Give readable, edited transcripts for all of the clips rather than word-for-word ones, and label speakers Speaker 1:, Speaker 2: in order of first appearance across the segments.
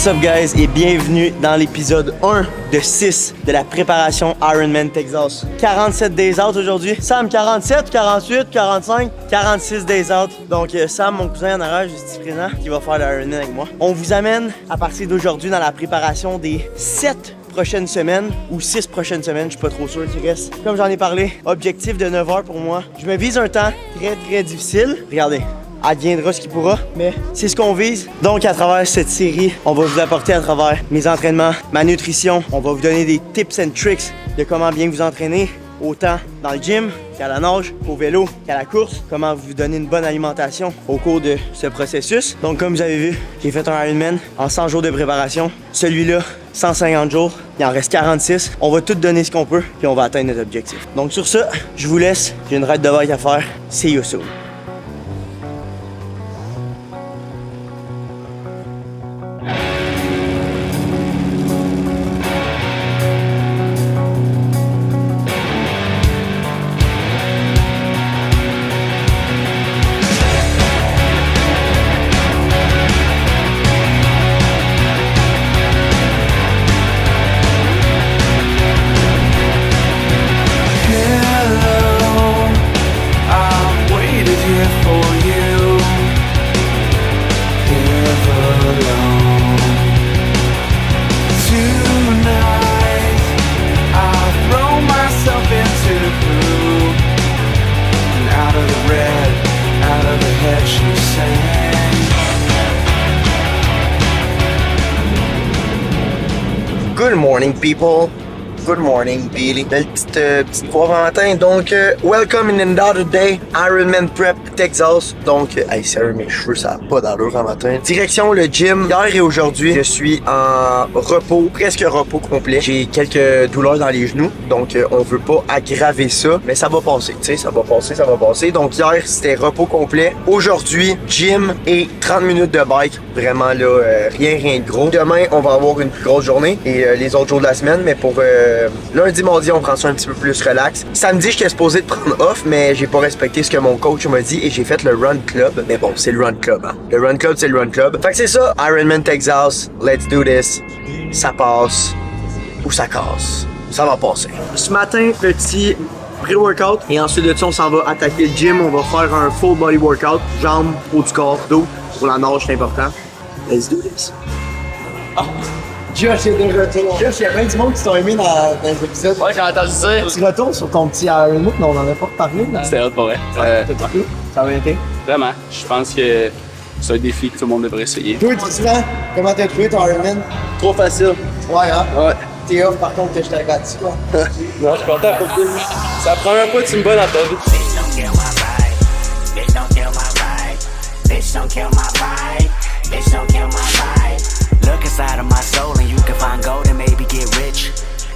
Speaker 1: What's up guys et bienvenue dans l'épisode 1 de 6 de la préparation Ironman Texas. 47 days out aujourd'hui. Sam, 47, 48, 45, 46 days out. Donc Sam, mon cousin en arrière, juste présent, qui va faire l'Ironman avec moi. On vous amène à partir d'aujourd'hui dans la préparation des 7 prochaines semaines ou 6 prochaines semaines, je suis pas trop sûr qui reste. Comme j'en ai parlé, objectif de 9 heures pour moi. Je me vise un temps très difficile. Regardez. Adviendra ce qui pourra, mais c'est ce qu'on vise. Donc à travers cette série, on va vous apporter à travers mes entraînements, ma nutrition, on va vous donner des tips and tricks de comment bien vous entraîner, autant dans le gym qu'à la nage, qu'au vélo, qu'à la course, comment vous donner une bonne alimentation au cours de ce processus. Donc comme vous avez vu, j'ai fait un Ironman en 100 jours de préparation. Celui-là, 150 jours, il en reste 46. On va tout donner ce qu'on peut, puis on va atteindre notre objectif. Donc sur ça, je vous laisse, j'ai une ride de bike à faire. See you soon. Good morning, people. Good morning, Billy. Belle petite voix matin. Donc, welcome in another day. Ironman Prep Texas. Donc, hey, sérieux, mes cheveux, ça n'a pas d'allure en matin. Direction le gym. Hier et aujourd'hui, je suis en repos, presque repos complet. J'ai quelques douleurs dans les genoux. Donc, on veut pas aggraver ça. Mais ça va passer, tu sais, ça va passer. Donc, hier, c'était repos complet. Aujourd'hui, gym et 30 minutes de bike. Vraiment, là, rien de gros. Demain, on va avoir une plus grosse journée. Et les autres jours de la semaine, mais pour... lundi, mardi, on prend ça un petit peu plus relax. Samedi, j'étais supposé de prendre off, mais j'ai pas respecté ce que mon coach m'a dit et j'ai fait le Run Club. Mais bon, c'est le Run Club, hein. Le Run Club, c'est le Run Club. Fait que c'est ça, Ironman Texas, let's do this. Ça passe ou ça casse. Ça va passer. Ce matin, petit pré-workout. Et ensuite de ça, on s'en va attaquer le gym. On va faire un full body workout. Jambes, haut du corps, dos. Pour la nage, c'est important. Let's do this. Oh. Josh est de retour. Josh, il y a plein du monde qui t'ont aimé dans les épisodes.
Speaker 2: Ouais, j'ai entendu ça.
Speaker 1: Tu retournes sur ton petit Ironman, mais on en a pas reparlé.
Speaker 2: C'était hot pour vrai.
Speaker 1: Ça va été?
Speaker 2: Vraiment. Je pense que c'est un défi que tout le monde devrait essayer.
Speaker 1: Toi, Tristan, comment t'as trouvé ton Ironman?
Speaker 2: Trop facile.
Speaker 1: Ouais, hein?
Speaker 2: Ouais.
Speaker 1: T'es off par contre que je t'ai gratuit, quoi.
Speaker 2: Non, je suis content pour toi. C'est la première fois que tu me bats dans ta vie.
Speaker 3: Look inside of my soul and you can find gold and maybe get rich.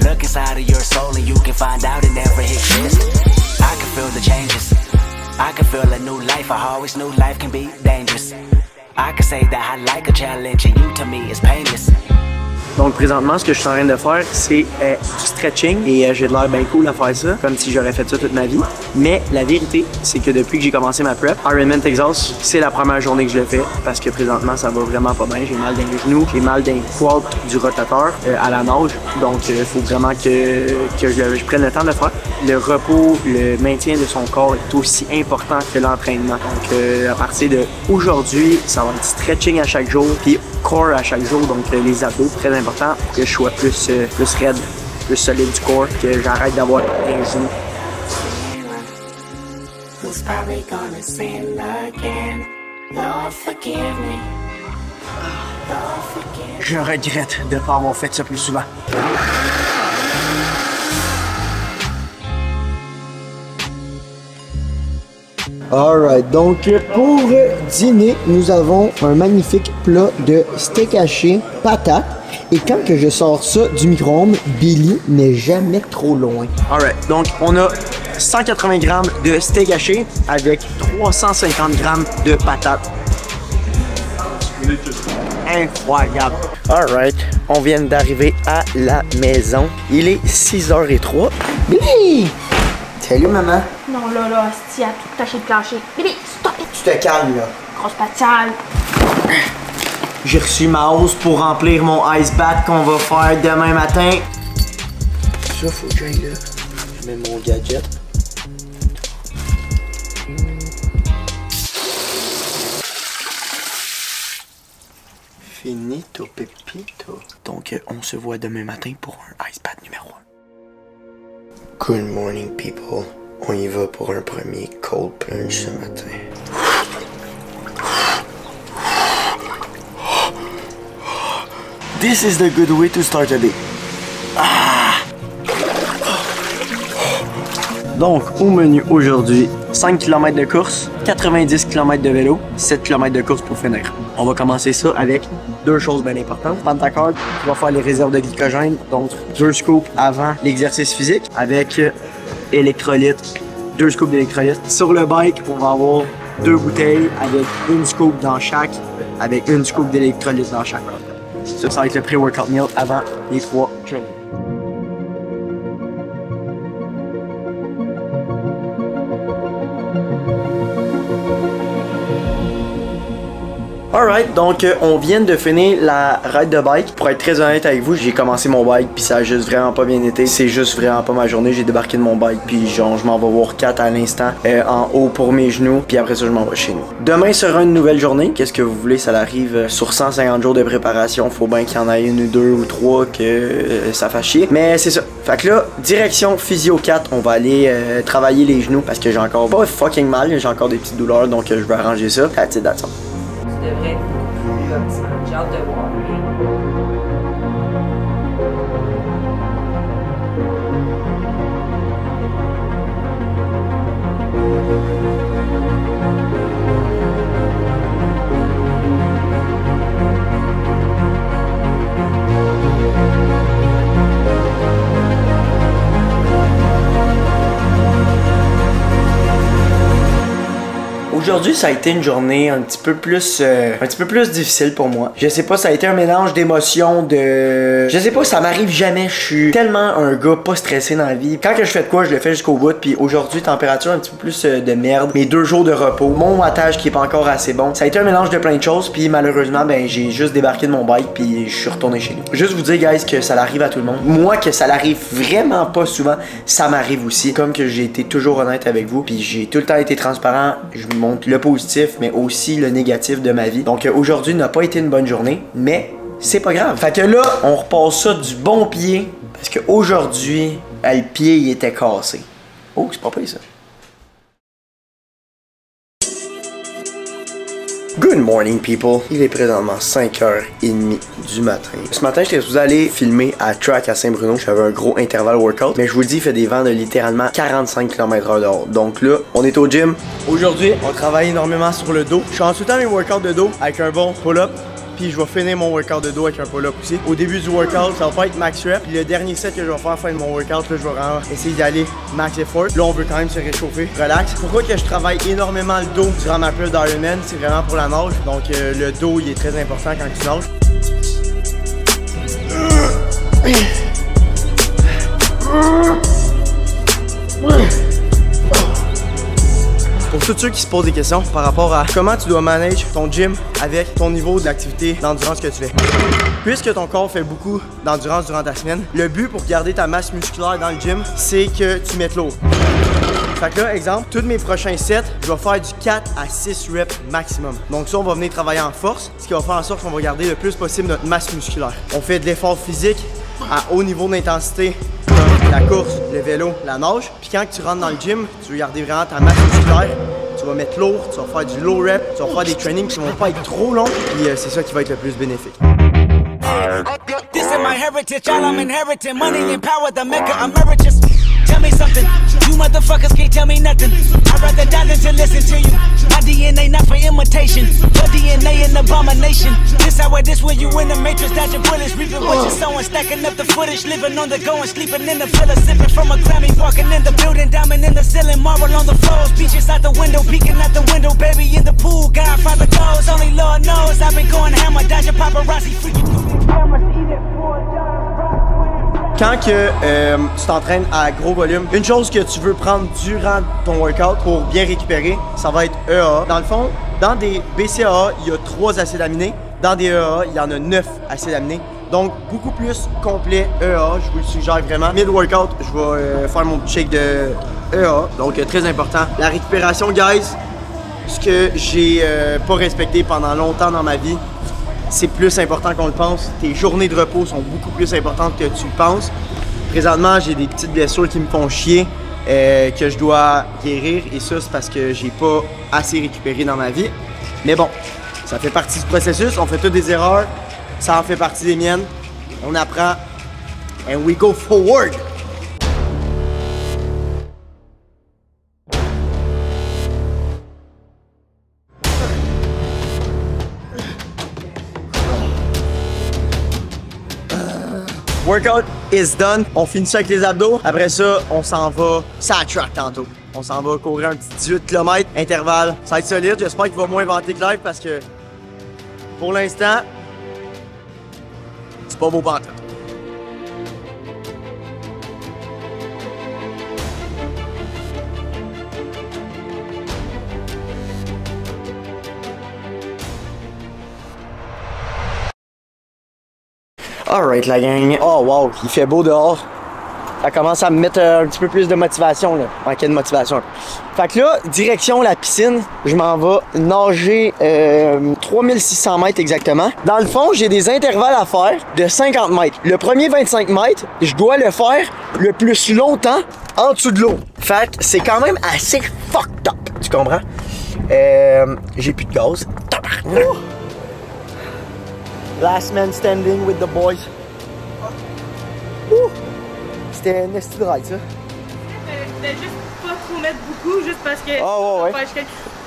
Speaker 3: Look inside of your soul and you can find out it never exists. I can feel the changes. I can feel a new life. I always knew life can be dangerous. I can say that I like a challenge and you to me is painless.
Speaker 1: Donc présentement, ce que je suis en train de faire, c'est du stretching et j'ai de l'air bien cool à faire ça, comme si j'aurais fait ça toute ma vie. Mais la vérité, c'est que depuis que j'ai commencé ma prep, Ironman Texas, c'est la première journée que je le fais parce que présentement, ça va vraiment pas bien. J'ai mal dans les genoux, j'ai mal dans les quads du rotateur à la nage. Donc il faut vraiment que je prenne le temps de le faire. Le repos, le maintien de son corps est aussi important que l'entraînement. Donc à partir d'aujourd'hui, ça va être du stretching à chaque jour, puis core à chaque jour, donc les abdos, très important pour que je sois plus raide, plus solide du corps, que j'arrête d'avoir un genou. Je regrette de ne pas avoir fait ça plus souvent. Alright, donc pour dîner, nous avons un magnifique plat de steak haché, patates. Et quand que je sors ça du micro-ondes, Billy n'est jamais trop loin. Alright, donc on a 180 grammes de steak haché avec 350 grammes de patates. Incroyable. Alright, on vient d'arriver à la maison. Il est 6h03. Billy! Salut maman.
Speaker 4: Non, là, si à tout tâcher de plancher. Billy, stop it!
Speaker 1: Tu te calmes, là.
Speaker 4: Grosse patale.
Speaker 1: J'ai reçu ma hausse pour remplir mon ice bath qu'on va faire demain matin. Ça, faut que j'aille là. Je mets mon gadget. Finito pepito. Donc, on se voit demain matin pour un ice bath numéro 1. Good morning, people. On y va pour un premier cold plunge ce matin. This is the good way to start a day. Donc, au menu aujourd'hui, 5 km de course, 90 km de vélo, 7 km de course pour finir. On va commencer ça avec deux choses bien importantes. Pantacard, on va faire les réserves de glycogène, donc 2 scoops avant l'exercice physique avec électrolytes, 2 scoops d'électrolytes. Sur le bike, on va avoir 2 bouteilles avec une scoop dans chaque, avec une scoop d'électrolytes dans chaque. Ça va être le pré-workout meal avant les 3 trainings. Alright, donc on vient de finir la ride de bike. Pour être très honnête avec vous, j'ai commencé mon bike puis ça a juste vraiment pas bien été. C'est juste vraiment pas ma journée. J'ai débarqué de mon bike puis genre je m'en vais voir 4 à l'instant en haut pour mes genoux. Puis après ça je m'en vais chez nous. Demain sera une nouvelle journée. Qu'est-ce que vous voulez, ça arrive sur 150 jours de préparation. Faut bien qu'il y en ait une ou deux ou trois que ça fasse chier. Mais c'est ça. Fait que là, direction Physio 4, on va aller travailler les genoux parce que j'ai encore pas fucking mal. J'ai encore des petites douleurs donc je vais arranger ça. That's it, that's all.
Speaker 5: Devrait être beaucoup plus optimal. J'ai hâte de voir.
Speaker 1: Aujourd'hui, ça a été une journée un petit peu plus difficile pour moi. Je sais pas, ça a été un mélange d'émotions, je sais pas, ça m'arrive jamais. Je suis tellement un gars pas stressé dans la vie. Quand que je fais de quoi, je le fais jusqu'au bout. Puis aujourd'hui, température un petit peu plus de merde. Mes 2 jours de repos, mon wattage qui est pas encore assez bon. Ça a été un mélange de plein de choses. Puis malheureusement, ben j'ai juste débarqué de mon bike puis je suis retourné chez nous. Juste vous dire, guys, que ça l'arrive à tout le monde. Moi, que ça l'arrive vraiment pas souvent, ça m'arrive aussi. Comme que j'ai été toujours honnête avec vous. Puis j'ai tout le temps été transparent. Je vous montre le positif, mais aussi le négatif de ma vie. Donc aujourd'hui n'a pas été une bonne journée, mais c'est pas grave. Fait que là, on repasse ça du bon pied. Parce qu'aujourd'hui, le pied il était cassé. Oh, c'est pas pire ça. Good morning people, il est présentement 5h30 du matin. Ce matin, j'étais supposé aller filmer à Track à Saint-Bruno. J'avais un gros intervalle workout, mais je vous le dis, il fait des vents de littéralement 45 km/h dehors. Donc là, on est au gym. Aujourd'hui, on travaille énormément sur le dos. Je suis en tout temps mes workouts de dos avec un bon pull-up. Puis je vais finir mon workout de dos avec un pull-up aussi. Au début du workout, ça va pas être max rep. Puis le dernier set que je vais faire fin de mon workout, là, je vais vraiment essayer d'aller max effort. Là, on veut quand même se réchauffer, relax. Pourquoi que je travaille énormément le dos durant ma période d'Ironman? C'est vraiment pour la nage. Donc le dos, il est très important quand tu nages. Pour tous ceux qui se posent des questions par rapport à comment tu dois manager ton gym avec ton niveau d'activité d'endurance que tu fais. Puisque ton corps fait beaucoup d'endurance durant ta semaine, le but pour garder ta masse musculaire dans le gym, c'est que tu mettes lourd. Fait que là, exemple, tous mes prochains sets, je vais faire du 4 à 6 reps maximum. Donc ça, on va venir travailler en force, ce qui va faire en sorte qu'on va garder le plus possible notre masse musculaire. On fait de l'effort physique à haut niveau d'intensité, comme la course, le vélo, la nage. Puis quand tu rentres dans le gym, tu veux garder vraiment ta masse musculaire. Tu vas mettre lourd, tu vas faire du low rep, tu vas faire des trainings qui vont pas être trop longs. Puis c'est ça qui va être le plus bénéfique.
Speaker 3: This is my heritage, all I'm inheriting. Money and power, the maker emeritus. Tell me something, you motherfuckers can't tell me nothing. I'd rather die than to listen to you. My DNA not for imitation, your DNA an abomination. This hour, this where you in the matrix, dodging bullets, reaping what you're sowing, stacking up the footage, living on the go and sleeping in the villa, sipping from a Grammy, walking in the building, diamond in the ceiling, marble on the floors, beaches out the window, peeking out the window, baby in the pool, Godfather goes, only Lord knows I've been going hammer, dodging paparazzi, freaking through these cameras, eating $4.
Speaker 1: Quand que tu t'entraînes à gros volume, une chose que tu veux prendre durant ton workout pour bien récupérer, ça va être EAA. Dans le fond, dans des BCAA, il y a 3 acides aminés. Dans des EAA, il y en a 9 acides aminés. Donc, beaucoup plus complet EAA, je vous le suggère vraiment. Mid-workout, je vais faire mon petit shake de EAA. Donc, très important. La récupération, guys, ce que j'ai pas respecté pendant longtemps dans ma vie, c'est plus important qu'on le pense. Tes journées de repos sont beaucoup plus importantes que tu le penses. Présentement, j'ai des petites blessures qui me font chier, que je dois guérir. Et ça, c'est parce que j'ai pas assez récupéré dans ma vie. Mais bon, ça fait partie du processus. On fait toutes des erreurs. Ça en fait partie des miennes. On apprend. And we go forward. Workout is done. On finit ça avec les abdos. Après ça, on s'en va ça track tantôt. On s'en va courir un petit 18 km, intervalle. Ça va être solide. J'espère qu'il va moins vanter que live parce que pour l'instant, c'est pas beau pantoute. Alright la gang. Oh wow, il fait beau dehors. Ça commence à me mettre un petit peu plus de motivation là. Manquait de motivation. Fait que là, direction la piscine, je m'en vais nager 3600 mètres exactement. Dans le fond, j'ai des intervalles à faire de 50 mètres. Le premier 25 mètres, je dois le faire le plus longtemps en dessous de l'eau. Fait que c'est quand même assez fucked up. Tu comprends? J'ai plus de gaz. Last man standing with the boys. C'était un esti de ride, ça.
Speaker 5: De juste pas trop mettre beaucoup, juste parce que.
Speaker 1: Oh, ouais.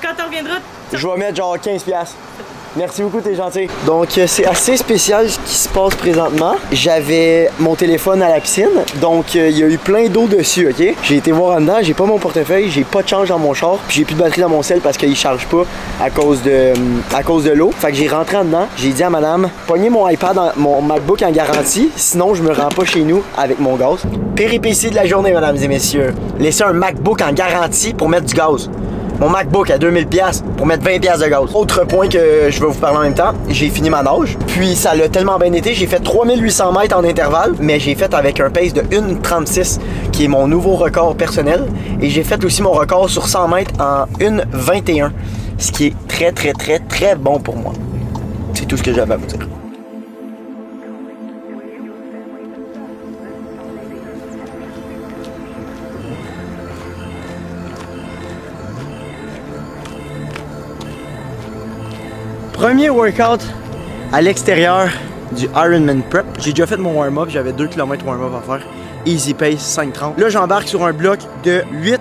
Speaker 5: Quand t'en reviendras.
Speaker 1: Je vais mettre genre 15$. Merci beaucoup, t'es gentil. Donc, c'est assez spécial ce qui se passe présentement. J'avais mon téléphone à la piscine, donc il y a eu plein d'eau dessus, ok? J'ai été voir en dedans, j'ai pas mon portefeuille, j'ai pas de change dans mon char, puis j'ai plus de batterie dans mon cell parce qu'il charge pas à cause de l'eau. Fait que j'ai rentré en dedans, j'ai dit à madame, pognez mon iPad, mon MacBook en garantie, sinon je me rends pas chez nous avec mon gaz. Péripétie de la journée, mesdames et messieurs. Laisser un MacBook en garantie pour mettre du gaz. Mon MacBook à 2000$ pour mettre 20$ de gaz. Autre point que je vais vous parler en même temps, j'ai fini ma nage. Puis ça l'a tellement bien été, j'ai fait 3800 mètres en intervalle, mais j'ai fait avec un pace de 1,36 qui est mon nouveau record personnel. Et j'ai fait aussi mon record sur 100 mètres en 1,21, ce qui est très bon pour moi. C'est tout ce que j'avais à vous dire. Premier workout à l'extérieur du Ironman Prep. J'ai déjà fait mon warm-up, j'avais 2 km warm-up à faire. Easy pace, 5,30. Là, j'embarque sur un bloc de 8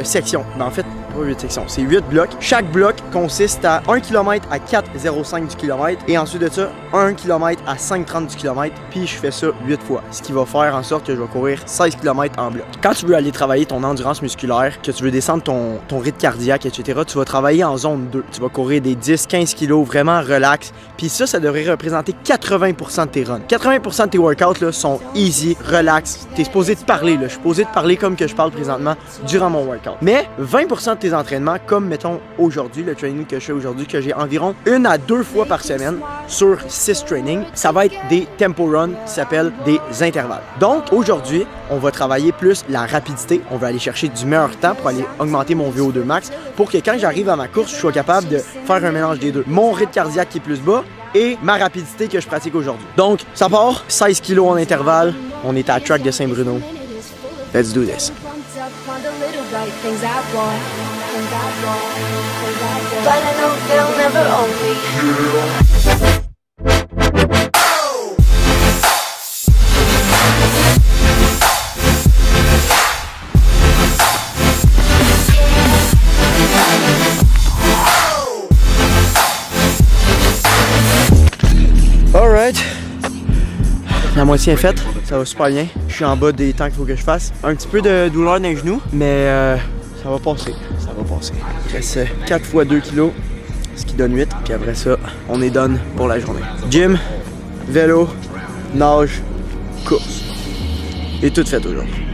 Speaker 1: sections. Ben, en fait, pas 8 sections, c'est 8 blocs. Chaque bloc consiste à 1 km à 4,05 du kilomètre et ensuite de ça, 1 km à 5,30 du kilomètre. Puis je fais ça 8 fois, ce qui va faire en sorte que je vais courir 16 km en bloc. Quand tu veux aller travailler ton endurance musculaire, que tu veux descendre ton rythme cardiaque, etc., tu vas travailler en zone 2. Tu vas courir des 10-15 kg vraiment relax. Puis ça devrait représenter 80% de tes runs. 80% de tes workouts là, sont easy, relax. T'es supposé te parler, là. Je suis supposé te parler comme que je parle présentement durant mon workout. Mais 20% de tes entraînements, comme mettons aujourd'hui, le training que je fais aujourd'hui, que j'ai environ 1 à 2 fois par semaine sur 6 trainings, ça va être des tempo runs qui s'appellent des intervalles. Donc aujourd'hui, on va travailler plus la rapidité. On va aller chercher du meilleur temps pour aller augmenter mon VO2 max pour que quand j'arrive à ma course, je sois capable de faire un mélange des deux. Mon rythme cardiaque qui est plus bas et ma rapidité que je pratique aujourd'hui. Donc, ça part, 16 kg en intervalle. On est à la track de Saint-Bruno. Let's do this. Alright, la moitié est faite, ça va super bien. Je suis en bas des temps qu'il faut que je fasse. Un petit peu de douleur dans les genoux, mais ça va passer, ça va passer. Il reste 4 fois 2 kg, ce qui donne 8. Puis après ça, on est done pour la journée. Gym, vélo, nage, course. Et tout fait aujourd'hui.